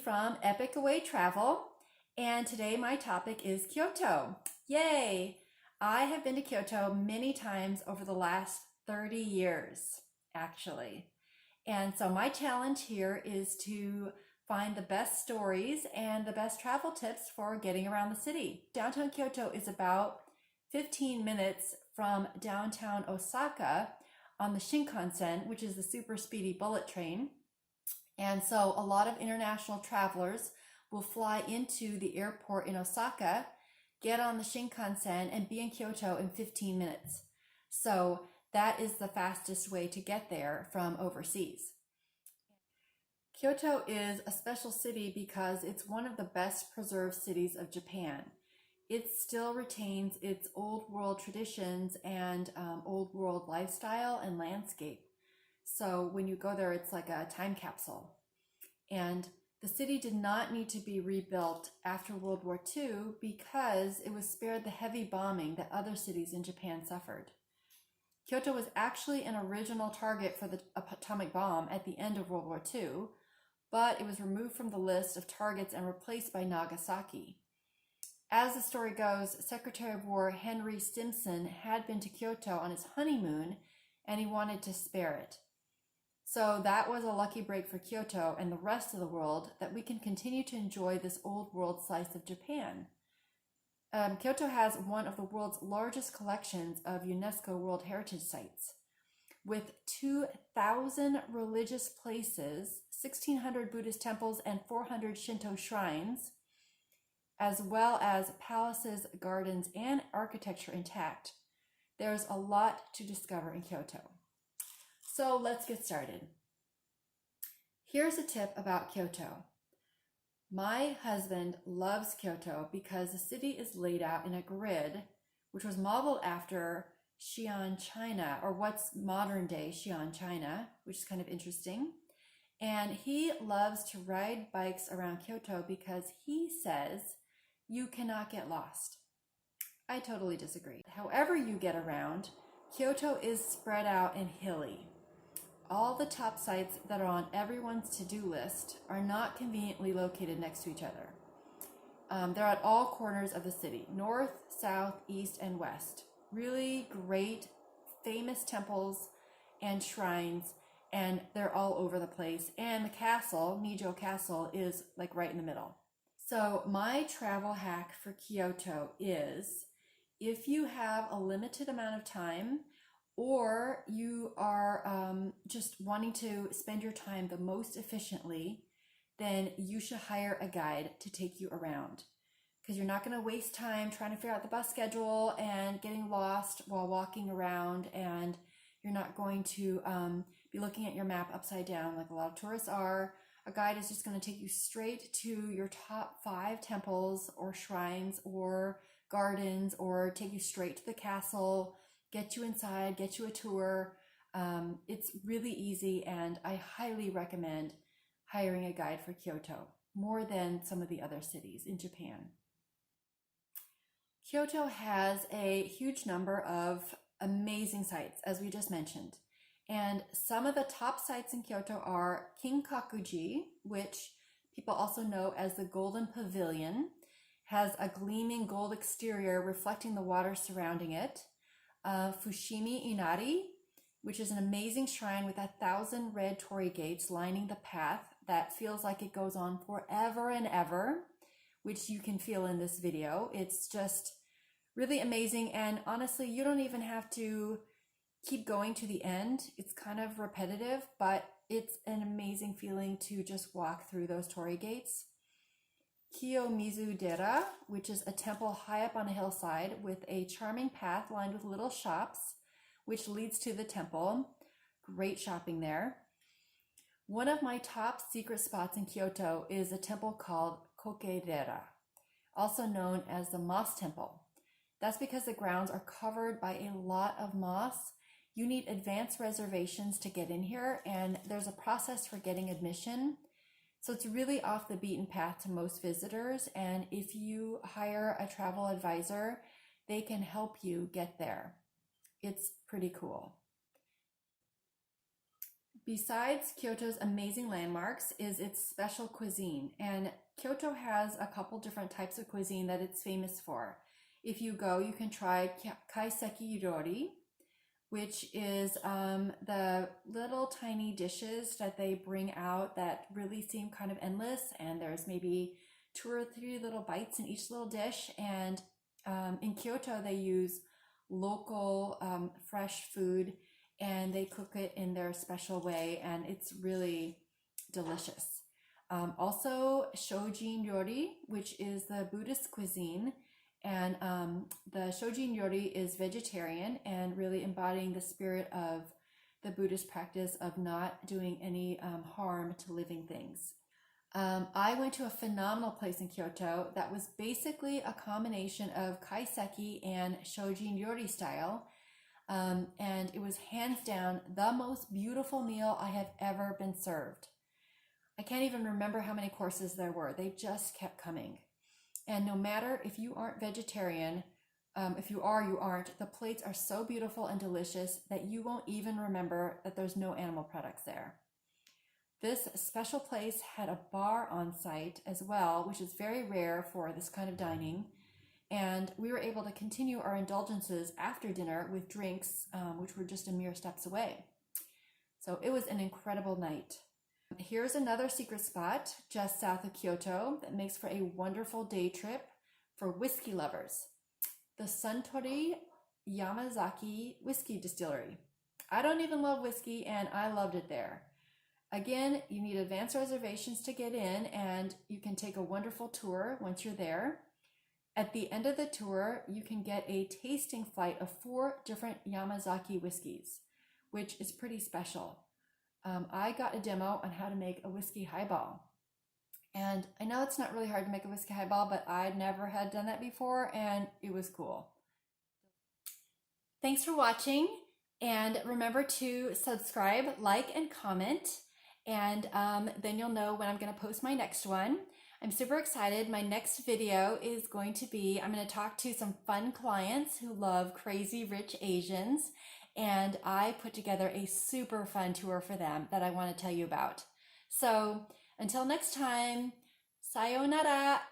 from Epic Away Travel, and today my topic is Kyoto. Yay! I have been to Kyoto many times over the last 30 years, actually. And so my challenge here is to find the best stories and the best travel tips for getting around the city. Downtown Kyoto is about 15 minutes from downtown Osaka on the Shinkansen, which is the super speedy bullet train. And so a lot of international travelers will fly into the airport in Osaka, get on the Shinkansen, and be in Kyoto in 15 minutes. So that is the fastest way to get there from overseas. Kyoto is a special city because it's one of the best preserved cities of Japan. It still retains its old world traditions and old world lifestyle and landscape. So when you go there, it's like a time capsule. And the city did not need to be rebuilt after World War II because it was spared the heavy bombing that other cities in Japan suffered. Kyoto was actually an original target for the atomic bomb at the end of World War II, but it was removed from the list of targets and replaced by Nagasaki. As the story goes, Secretary of War Henry Stimson had been to Kyoto on his honeymoon and he wanted to spare it. So that was a lucky break for Kyoto and the rest of the world that we can continue to enjoy this old world slice of Japan. Kyoto has one of the world's largest collections of UNESCO World Heritage Sites. With 2,000 religious places, 1,600 Buddhist temples, and 400 Shinto shrines, as well as palaces, gardens, and architecture intact, there's a lot to discover in Kyoto. So let's get started. Here's a tip about Kyoto. My husband loves Kyoto because the city is laid out in a grid which was modeled after Xi'an, China, or what's modern day Xi'an, China, which is kind of interesting. And he loves to ride bikes around Kyoto because he says you cannot get lost. I totally disagree. However you get around, Kyoto is spread out and hilly. All the top sites that are on everyone's to-do list are not conveniently located next to each other. They're at all corners of the city, north, south, east, and west. Really great, famous temples and shrines, and they're all over the place. And the castle, Nijo Castle, is like right in the middle. So my travel hack for Kyoto is, if you have a limited amount of time, or you are just wanting to spend your time the most efficiently, then you should hire a guide to take you around. Because you're not going to waste time trying to figure out the bus schedule and getting lost while walking around, and you're not going to be looking at your map upside down like a lot of tourists are. A guide is just going to take you straight to your top 5 temples or shrines or gardens, or take you straight to the castle, get you inside, get you a tour. It's really easy, and I highly recommend hiring a guide for Kyoto, more than some of the other cities in Japan. Kyoto has a huge number of amazing sites, as we just mentioned. And some of the top sites in Kyoto are Kinkakuji, which people also know as the Golden Pavilion, has a gleaming gold exterior reflecting the water surrounding it. Fushimi Inari, which is an amazing shrine with 1,000 red torii gates lining the path that feels like it goes on forever and ever, which you can feel in this video. It's just really amazing, and honestly, you don't even have to keep going to the end. It's kind of repetitive, but it's an amazing feeling to just walk through those torii gates. Kiyomizu Dera, which is a temple high up on a hillside with a charming path lined with little shops, which leads to the temple. Great shopping there. One of my top secret spots in Kyoto is a temple called Koke-dera, also known as the Moss Temple. That's because the grounds are covered by a lot of moss. You need advance reservations to get in here, and there's a process for getting admission. So it's really off the beaten path to most visitors, and if you hire a travel advisor, they can help you get there. It's pretty cool. Besides Kyoto's amazing landmarks is its special cuisine, and Kyoto has a couple different types of cuisine that it's famous for. If you go, you can try kaiseki ryori, which is the little tiny dishes that they bring out that really seem kind of endless, and there's maybe 2 or 3 little bites in each little dish. And in Kyoto, they use local fresh food, and they cook it in their special way, and it's really delicious. Also, shojin ryori, which is the Buddhist cuisine, and the shojin ryori is vegetarian and really embodying the spirit of the Buddhist practice of not doing any harm to living things. I went to a phenomenal place in Kyoto that was basically a combination of kaiseki and shojin ryori style. And it was hands down the most beautiful meal I have ever been served. I can't even remember how many courses there were. They just kept coming. And no matter if you aren't vegetarian, if you are, you aren't, the plates are so beautiful and delicious that you won't even remember that there's no animal products there. This special place had a bar on site as well, which is very rare for this kind of dining. And we were able to continue our indulgences after dinner with drinks, which were just a mere steps away. So it was an incredible night. Here's another secret spot just south of Kyoto that makes for a wonderful day trip for whiskey lovers. The Suntory Yamazaki Whiskey Distillery. I don't even love whiskey, and I loved it there. Again, you need advance reservations to get in, and you can take a wonderful tour once you're there. At the end of the tour, you can get a tasting flight of 4 different Yamazaki whiskeys, which is pretty special. I got a demo on how to make a whiskey highball. And I know it's not really hard to make a whiskey highball, but I never had done that before, and it was cool. Thanks for watching, and remember to subscribe, like, and comment, and then you'll know when I'm going to post my next one. I'm super excited. My next video is going to be, I'm going to talk to some fun clients who love crazy rich Asians, and I put together a super fun tour for them that I want to tell you about. So until next time, sayonara.